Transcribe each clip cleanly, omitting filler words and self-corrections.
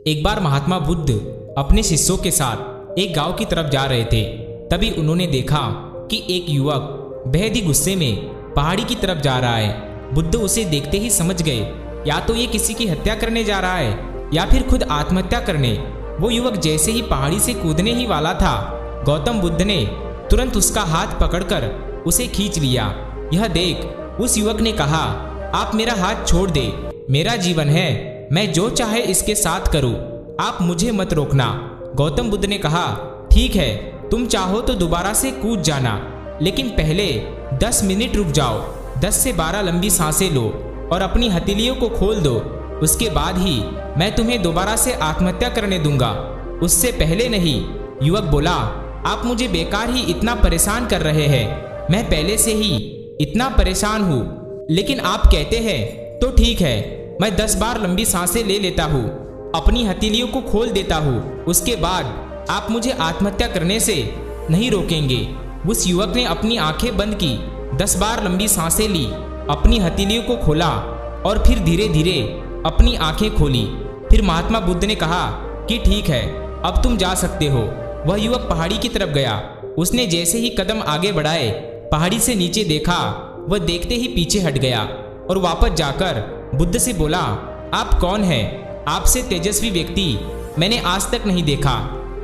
एक बार महात्मा बुद्ध अपने शिष्यों के साथ एक गांव की तरफ जा रहे थे। तभी उन्होंने देखा कि एक युवक बेहद ही गुस्से में पहाड़ी की तरफ जा रहा है। बुद्ध उसे देखते ही समझ गए, या तो ये किसी की हत्या करने जा रहा है या फिर खुद आत्महत्या करने। वो युवक जैसे ही पहाड़ी से कूदने ही वाला था, गौतम बुद्ध ने तुरंत उसका हाथ पकड़कर उसे खींच लिया। यह देख उस युवक ने कहा, आप मेरा हाथ छोड़ दे, मेरा जीवन है, मैं जो चाहे इसके साथ करूं, आप मुझे मत रोकना। गौतम बुद्ध ने कहा, ठीक है, तुम चाहो तो दोबारा से कूद जाना, लेकिन पहले 10 मिनट रुक जाओ, 10 से 12 लंबी सांसें लो और अपनी हथेलियों को खोल दो। उसके बाद ही मैं तुम्हें दोबारा से आत्महत्या करने दूंगा, उससे पहले नहीं। युवक बोला, आप मुझे बेकार ही इतना परेशान कर रहे हैं, मैं पहले से ही इतना परेशान हूँ, लेकिन आप कहते हैं तो ठीक है, मैं 10 बार लंबी सांसें ले लेता हूँ, अपनी हथेलियों को खोल देता हूँ, उसके बाद आप मुझे आत्महत्या करने से नहीं रोकेंगे। उस युवक ने अपनी आंखें बंद की, 10 बार लंबी सांसें ली, अपनी हथेलियों को खोला और फिर धीरे धीरे अपनी आंखें खोली। फिर महात्मा बुद्ध ने कहा कि ठीक है, अब तुम जा सकते हो। वह युवक पहाड़ी की तरफ गया। उसने जैसे ही कदम आगे बढ़ाए, पहाड़ी से नीचे देखा, वह देखते ही पीछे हट गया और वापस जाकर बुद्ध से बोला, आप कौन हैं? आपसे तेजस्वी व्यक्ति मैंने आज तक नहीं देखा।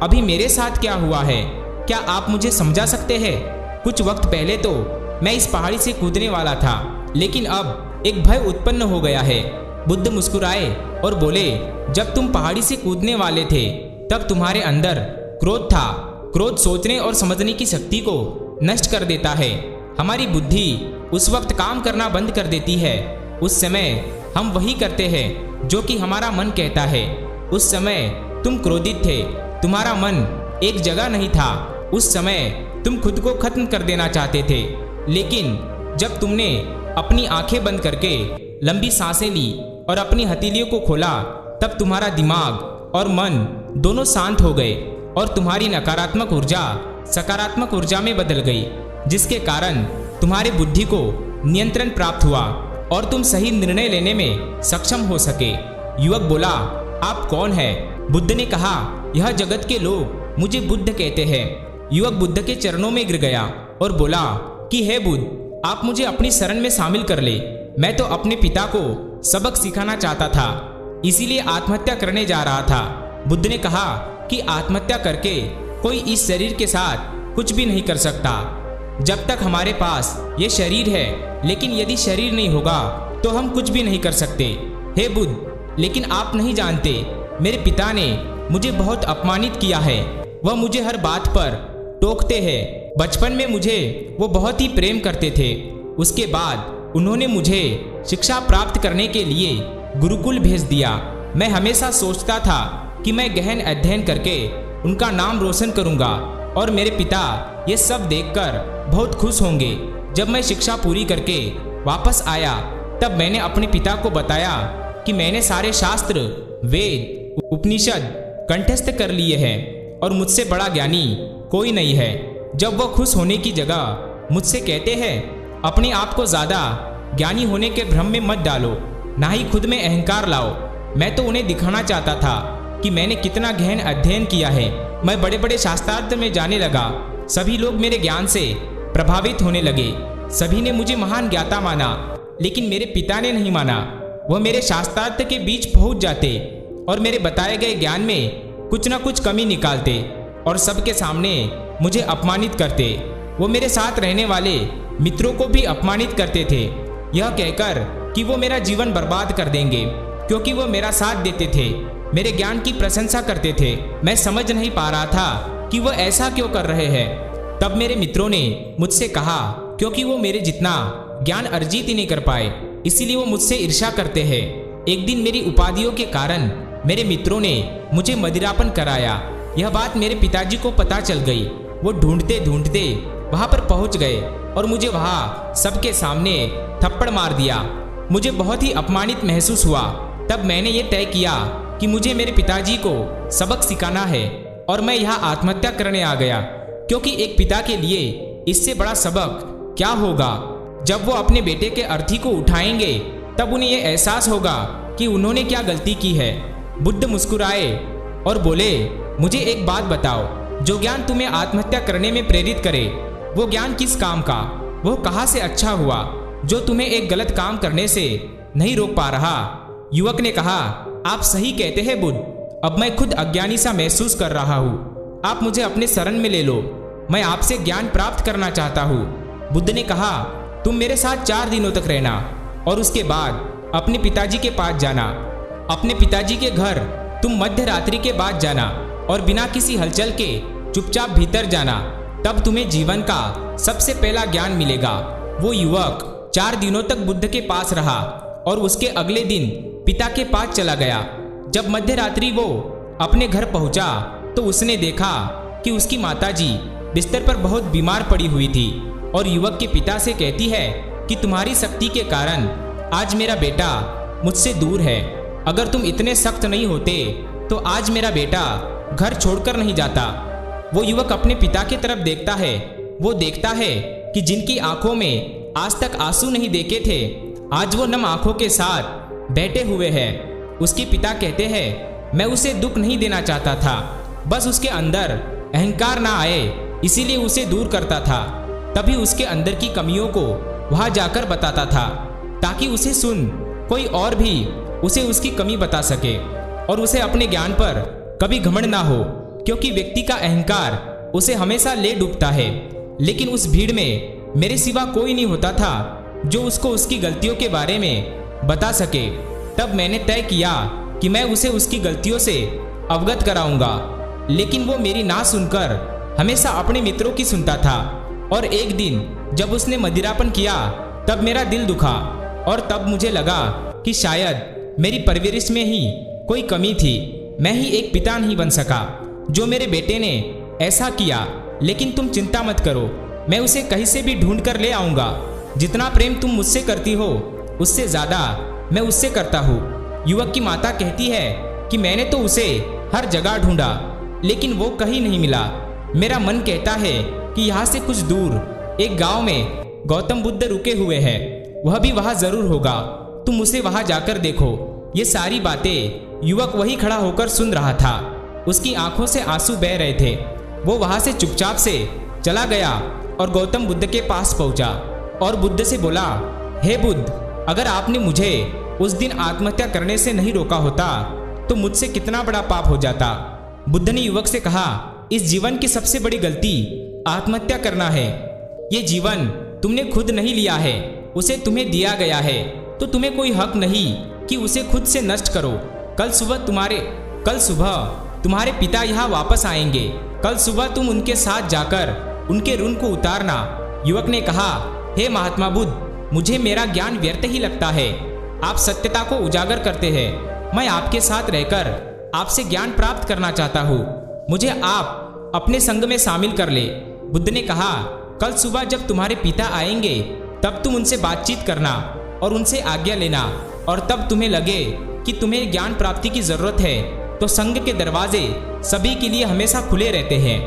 अभी मेरे साथ क्या हुआ है, क्या आप मुझे समझा सकते हैं? कुछ वक्त पहले तो मैं इस पहाड़ी से कूदने वाला था, लेकिन अब एक भय उत्पन्न हो गया है। बुद्ध मुस्कुराए और बोले, जब तुम पहाड़ी से कूदने वाले थे तब तुम्हारे अंदर क्रोध था। क्रोध सोचने और समझने की शक्ति को नष्ट कर देता है। हमारी बुद्धि उस वक्त काम करना बंद कर देती है। उस समय हम वही करते हैं जो कि हमारा मन कहता है। उस समय तुम क्रोधित थे, तुम्हारा मन एक जगह नहीं था। उस समय तुम खुद को खत्म कर देना चाहते थे, लेकिन जब तुमने अपनी आंखें बंद करके लंबी सांसें ली और अपनी हथेलियों को खोला, तब तुम्हारा दिमाग और मन दोनों शांत हो गए और तुम्हारी नकारात्मक ऊर्जा सकारात्मक ऊर्जा में बदल गई, जिसके कारण तुम्हारी बुद्धि को नियंत्रण प्राप्त हुआ और तुम सही निर्णय लेने में सक्षम हो सके। युवक बोला, आप कौन हैं? बुद्ध ने कहा, यह जगत के लोग मुझे बुद्ध कहते हैं। युवक बुद्ध के चरणों में गिर गया और बोला कि हे बुद्ध, आप मुझे अपनी शरण में शामिल कर ले। मैं तो अपने पिता को सबक सिखाना चाहता था, इसीलिए आत्महत्या करने जा रहा था। बुद्ध ने कहा कि आत्महत्या करके कोई इस शरीर के साथ कुछ भी नहीं कर सकता जब तक हमारे पास ये शरीर है, लेकिन यदि शरीर नहीं होगा तो हम कुछ भी नहीं कर सकते। हे बुद्ध, लेकिन आप नहीं जानते, मेरे पिता ने मुझे बहुत अपमानित किया है। वह मुझे हर बात पर टोकते हैं। बचपन में मुझे वो बहुत ही प्रेम करते थे। उसके बाद उन्होंने मुझे शिक्षा प्राप्त करने के लिए गुरुकुल भेज दिया। मैं हमेशा सोचता था कि मैं गहन अध्ययन करके उनका नाम रोशन करूंगा और मेरे पिता ये सब देखकर बहुत खुश होंगे। जब मैं शिक्षा पूरी करके वापस आया, तब मैंने अपने पिता को बताया कि मैंने सारे शास्त्र, वेद, उपनिषद कंठस्थ कर लिए हैं और मुझसे बड़ा ज्ञानी कोई नहीं है। जब वह खुश होने की जगह मुझसे कहते हैं, अपने आप को ज़्यादा ज्ञानी होने के भ्रम में मत डालो, ना ही खुद में अहंकार लाओ। मैं तो उन्हें दिखाना चाहता था कि मैंने कितना गहन अध्ययन किया है। मैं बड़े बड़े शास्त्रार्थ में जाने लगा। सभी लोग मेरे ज्ञान से प्रभावित होने लगे। सभी ने मुझे महान ज्ञाता माना, लेकिन मेरे पिता ने नहीं माना। वह मेरे शास्त्रार्थ के बीच पहुंच जाते और मेरे बताए गए ज्ञान में कुछ ना कुछ कमी निकालते और सबके सामने मुझे अपमानित करते। वो मेरे साथ रहने वाले मित्रों को भी अपमानित करते थे, यह कहकर कि वो मेरा जीवन बर्बाद कर देंगे, क्योंकि वो मेरा साथ देते थे, मेरे ज्ञान की प्रशंसा करते थे। मैं समझ नहीं पा रहा था कि वो ऐसा क्यों कर रहे हैं। तब मेरे मित्रों ने मुझसे कहा, क्योंकि वो मेरे जितना ज्ञान अर्जित ही नहीं कर पाए, इसीलिए वो मुझसे ईर्ष्या करते हैं। एक दिन मेरी उपाधियों के कारण मेरे मित्रों ने मुझे मदिरापन कराया। यह बात मेरे पिताजी को पता चल गई। वो ढूंढते ढूंढते वहां पर पहुंच गए और मुझे वहां सबके सामने थप्पड़ मार दिया। मुझे बहुत ही अपमानित महसूस हुआ। तब मैंने ये तय किया कि मुझे मेरे पिताजी को सबक सिखाना है और मैं यहाँ आत्महत्या करने आ गया, क्योंकि एक पिता के लिए इससे बड़ा सबक क्या होगा। जब वो अपने बेटे के अर्थी को उठाएंगे, तब उन्हें यह एहसास होगा कि उन्होंने क्या गलती की है। बुद्ध मुस्कुराए और बोले, मुझे एक बात बताओ, जो ज्ञान तुम्हें आत्महत्या करने में प्रेरित करे वो ज्ञान किस काम का, वो कहाँ से अच्छा हुआ जो तुम्हें एक गलत काम करने से नहीं रोक पा रहा। युवक ने कहा, आप सही कहते हैं बुद्ध, अब मैं खुद अज्ञानी सा महसूस कर रहा हूँ। आप मुझे अपने शरण में ले लो, मैं आपसे ज्ञान प्राप्त करना चाहता हूँ। बुद्ध ने कहा, तुम मेरे साथ 4 दिनों तक रहना और उसके बाद अपने पिताजी के पास जाना। अपने पिताजी के घर तुम मध्य रात्रि के बाद जाना और बिना किसी हलचल के चुपचाप भीतर जाना, तब तुम्हें जीवन का सबसे पहला ज्ञान मिलेगा। वो युवक 4 दिनों तक बुद्ध के पास रहा और उसके अगले दिन पिता के पास चला गया। जब मध्य रात्रि वो अपने घर पहुंचा तो उसने देखा कि उसकी माताजी बिस्तर पर बहुत बीमार पड़ी हुई थी और युवक के पिता से कहती है कि तुम्हारी शक्ति के कारण आज मेरा बेटा मुझसे दूर है। अगर तुम इतने सख्त नहीं होते तो आज मेरा बेटा घर छोड़कर नहीं जाता। वो युवक अपने पिता की तरफ देखता है। वो देखता है कि जिनकी आंखों में आज तक आंसू नहीं देखे थे, आज वो नम आंखों के साथ बैठे हुए हैं। उसके पिता कहते हैं, मैं उसे दुख नहीं देना चाहता था, बस उसके अंदर अहंकार ना आए इसीलिए उसे दूर करता था। तभी उसके अंदर की कमियों को वहां जाकर बताता था ताकि उसे सुन कोई और भी उसे उसकी कमी बता सके और उसे अपने ज्ञान पर कभी घमंड ना हो, क्योंकि व्यक्ति का अहंकार उसे हमेशा ले डूबता है। लेकिन उस भीड़ में मेरे सिवा कोई नहीं होता था जो उसको उसकी गलतियों के बारे में बता सके। तब मैंने तय किया कि मैं उसे उसकी गलतियों से अवगत कराऊंगा, लेकिन वो मेरी ना सुनकर हमेशा अपने मित्रों की सुनता था। और एक दिन जब उसने मदिरापन किया तब मेरा दिल दुखा और तब मुझे लगा कि शायद मेरी परवरिश में ही कोई कमी थी। मैं ही एक पिता नहीं बन सका जो मेरे बेटे ने ऐसा किया। लेकिन तुम चिंता मत करो, मैं उसे कहीं से भी ढूंढ कर ले आऊंगा। जितना प्रेम तुम मुझसे करती हो उससे ज्यादा मैं उससे करता हूँ। युवक की माता कहती है कि मैंने तो उसे हर जगह ढूंढा लेकिन वो कहीं नहीं मिला। मेरा मन कहता है कि यहाँ से कुछ दूर एक गांव में गौतम बुद्ध रुके हुए हैं, वह भी वहां जरूर होगा। तुम उसे वहां जाकर देखो। ये सारी बातें युवक वही खड़ा होकर सुन रहा था। उसकी आंखों से आंसू बह रहे थे। वो वहां से चुपचाप से चला गया और गौतम बुद्ध के पास पहुंचा और बुद्ध से बोला, हे बुद्ध, अगर आपने मुझे उस दिन आत्महत्या करने से नहीं रोका होता तो मुझसे कितना बड़ा पाप हो जाता। बुद्ध ने युवक से कहा, इस जीवन की सबसे बड़ी गलती आत्महत्या करना है। ये जीवन तुमने खुद नहीं लिया है, उसे तुम्हें दिया गया है, तो तुम्हें कोई हक नहीं कि उसे खुद से नष्ट करो। कल सुबह तुम्हारे पिता यहाँ वापस आएंगे। कल सुबह तुम उनके साथ जाकर उनके ऋण को उतारना। युवक ने कहा, हे महात्मा बुद्ध, मुझे मेरा ज्ञान व्यर्थ ही लगता है। आप सत्यता को उजागर करते हैं। मैं आपके साथ रहकर आपसे ज्ञान प्राप्त करना चाहता हूँ। मुझे आप अपने संग में शामिल कर ले। बुद्ध ने कहा, कल सुबह जब तुम्हारे पिता आएंगे तब तुम उनसे बातचीत करना और उनसे आज्ञा लेना, और तब तुम्हें लगे कि तुम्हें ज्ञान प्राप्ति की जरूरत है तो संघ के दरवाजे सभी के लिए हमेशा खुले रहते हैं।